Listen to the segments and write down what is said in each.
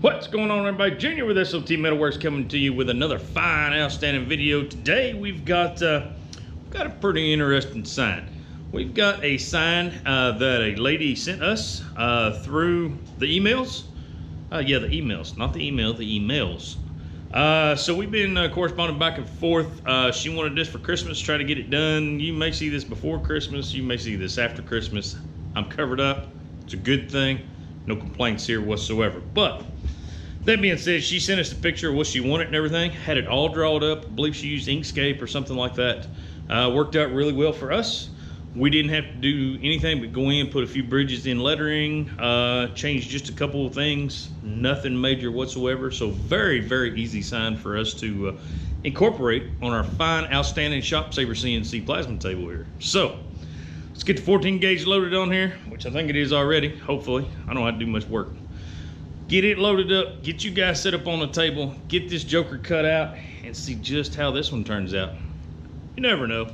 What's going on, everybody? Junior with S.O.T Metalworks coming to you with another fine, outstanding video. Today we've got a pretty interesting sign. We've got a sign that a lady sent us through the emails. Yeah, the emails, not the email, the emails. So we've been corresponding back and forth. She wanted this for Christmas, try to get it done. You may see this before Christmas, you may see this after Christmas. I'm covered up. It's a good thing. No complaints here whatsoever. But that being said, she sent us a picture of what she wanted and everything. Had it all drawn up. I believe she used Inkscape or something like that. Worked out really well for us. We didn't have to do anything but go in, put a few bridges in lettering, change just a couple of things. Nothing major whatsoever. So very, very easy sign for us to incorporate on our fine, outstanding Shop Saver CNC plasma table here. So let's get the 14 gauge loaded on here, which I think it is already, hopefully. I don't have to do much work. Get it loaded up, get you guys set up on the table, get this joker cut out, and see just how this one turns out. You never know.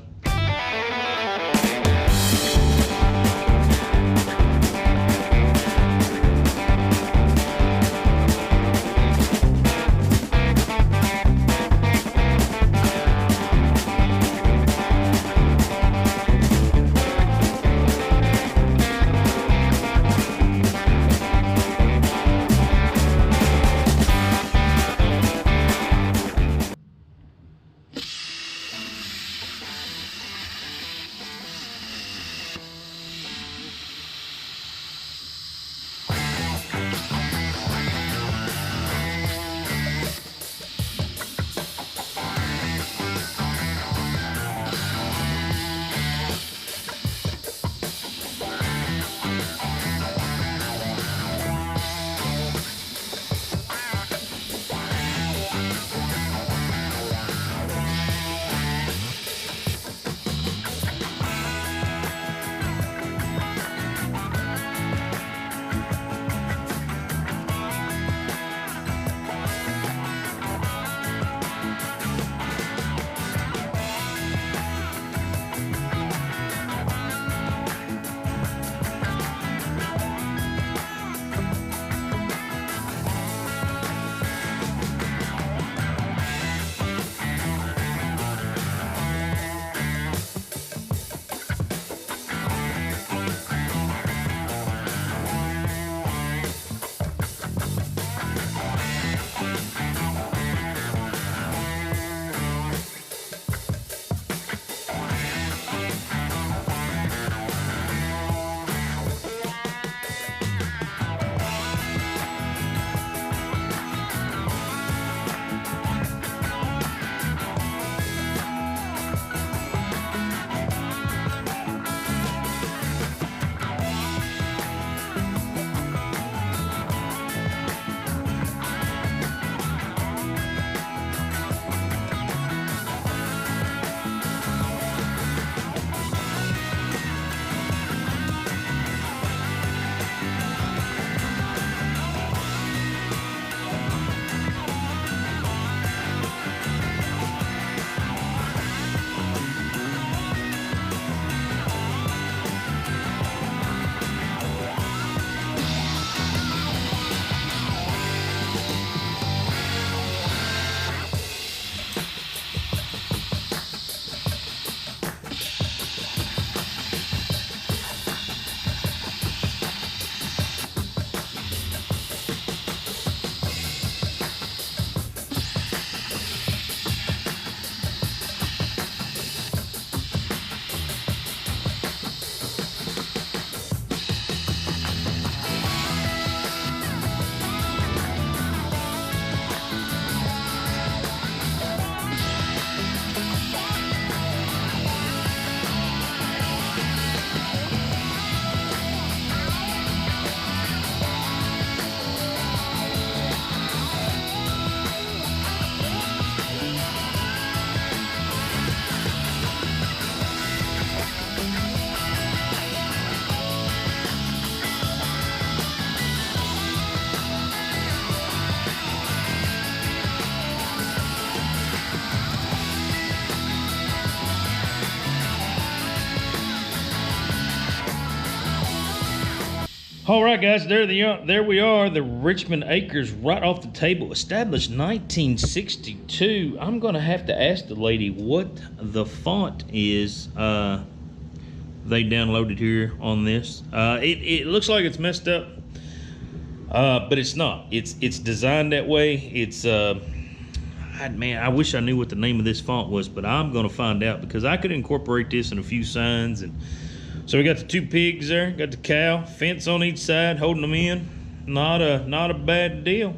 All right, guys, there we are, the Richmond Acres right off the table, established 1962. I'm gonna have to ask the lady what the font is they downloaded here on this. It looks like it's messed up, but it's not. It's designed that way. It's man, I wish I knew what the name of this font was, but I'm gonna find out because I could incorporate this in a few signs. And so we got the two pigs there, got the cow, fence on each side holding them in. Not a bad deal.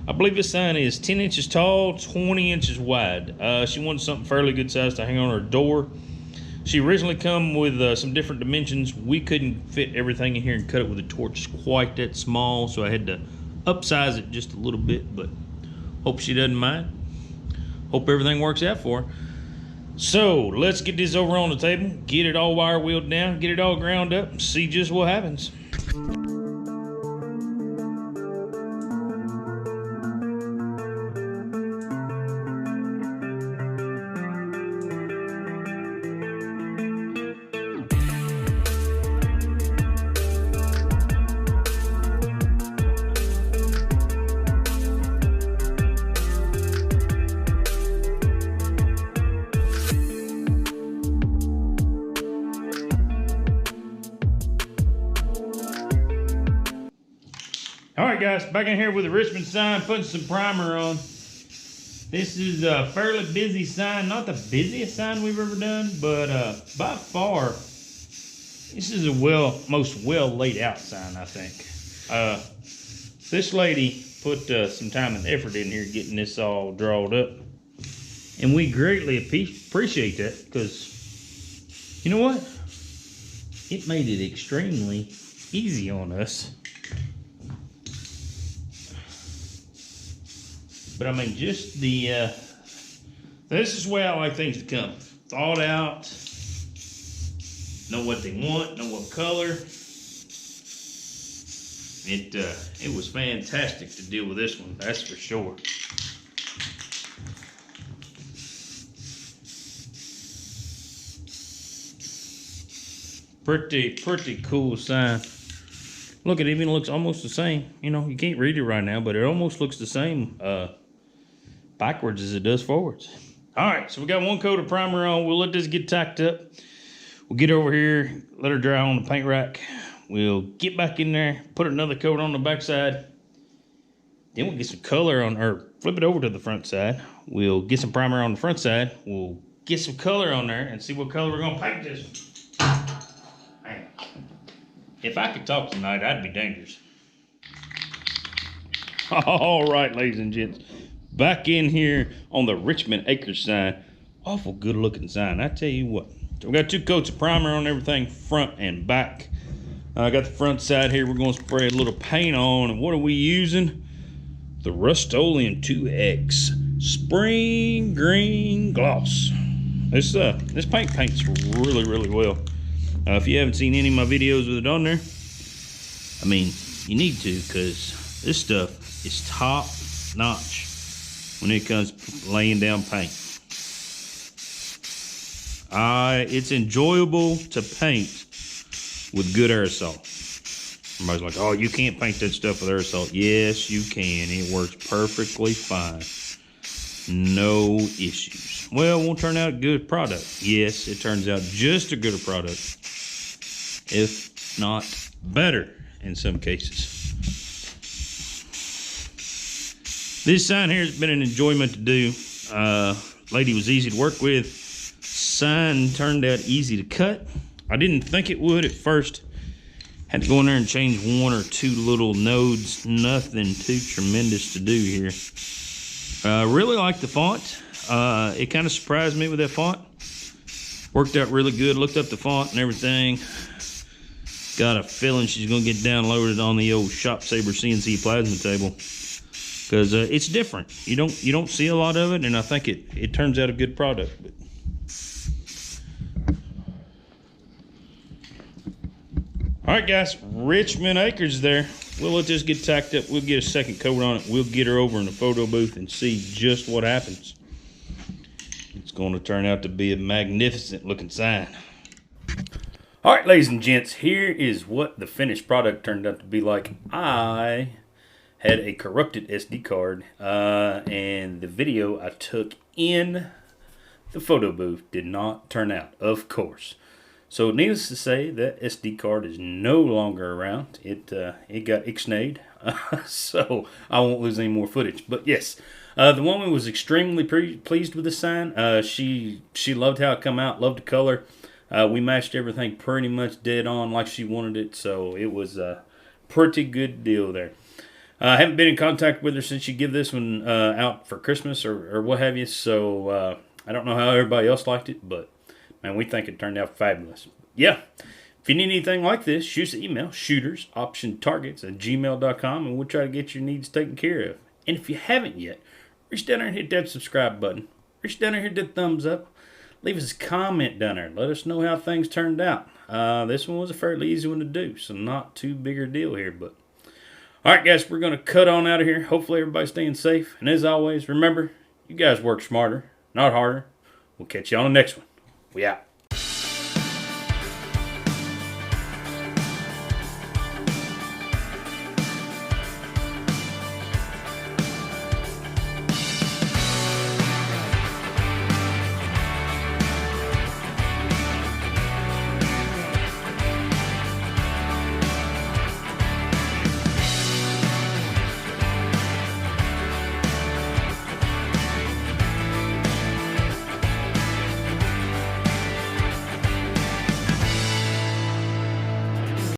I believe this sign is 10 inches tall, 20 inches wide. She wanted something fairly good size to hang on her door. She originally come with some different dimensions. We couldn't fit everything in here and cut it with a torch quite that small, so I had to upsize it just a little bit, but hope she doesn't mind. Hope everything works out for her. So let's get this over on the table, get it all wire wheeled down, get it all ground up, and see just what happens. All right, guys, back in here with the Richmond sign, putting some primer on. This is a fairly busy sign, not the busiest sign we've ever done, but by far, this is a most well laid out sign, I think. This lady put some time and effort in here getting this all drawed up, and we greatly appreciate that because, you know what? It made it extremely easy on us. But I mean, just the, this is the way I like things to come. Thought out, know what they want, know what color. It was fantastic to deal with this one, that's for sure. Pretty cool sign. Look, it even looks almost the same. You know, you can't read it right now, but it almost looks the same backwards as it does forwards. All right, so we got one coat of primer on. We'll let this get tacked up. We'll get over here, let her dry on the paint rack. We'll get back in there, put another coat on the back side. Then we'll get some color on, or flip it over to the front side. We'll get some primer on the front side. We'll get some color on there and see what color we're gonna paint this. Man, if I could talk tonight, I'd be dangerous. All right, ladies and gents. Back in here on the Richmond Acres sign. Awful good looking sign, I tell you what. So we got two coats of primer on everything, front and back. I got the front side here. We're going to spray a little paint on. And what are we using? The Rust-Oleum 2X Spring Green Gloss. This paint paints really well. If you haven't seen any of my videos with it on there, I mean, you need to, because this stuff is top notch when it comes to laying down paint. It's enjoyable to paint with good aerosol. Everybody's like, oh, you can't paint that stuff with aerosol. Yes, you can. It works perfectly fine. No issues. Well, it won't turn out a good product. Yes, it turns out just a good product, if not better in some cases. This sign here has been an enjoyment to do. Lady was easy to work with. Sign turned out easy to cut. I didn't think it would at first. Had to go in there and change one or two little nodes. Nothing too tremendous to do here. Really like the font. It kind of surprised me with that font. Worked out really good. Looked up the font and everything. Got a feeling she's gonna get downloaded on the old Shop Saber CNC plasma table, because it's different. You don't see a lot of it, and I think it turns out a good product. But all right, guys, Richmond Acres there. We'll let this get tacked up. We'll get a second coat on it. We'll get her over in the photo booth and see just what happens. It's going to turn out to be a magnificent looking sign. All right, ladies and gents, here is what the finished product turned out to be like. I had a corrupted SD card, and the video I took in the photo booth did not turn out, of course. So needless to say, that SD card is no longer around. It got ixnayed, so I won't lose any more footage. But yes, the woman was extremely pleased with the sign. She loved how it come out, loved the color. We matched everything pretty much dead on like she wanted it, so it was a pretty good deal there. I haven't been in contact with her since she gave this one out for Christmas or what have you, so I don't know how everybody else liked it, but man, we think it turned out fabulous. Yeah, if you need anything like this, shoot us an email, shootersoptiontargets@gmail.com, and we'll try to get your needs taken care of. And if you haven't yet, reach down there and hit that subscribe button. Reach down there and hit that thumbs up. Leave us a comment down there. Let us know how things turned out. This one was a fairly easy one to do, so not too big a deal here. But all right, guys, we're going to cut on out of here. Hopefully everybody's staying safe. And as always, remember, you guys work smarter, not harder. We'll catch you on the next one. We out.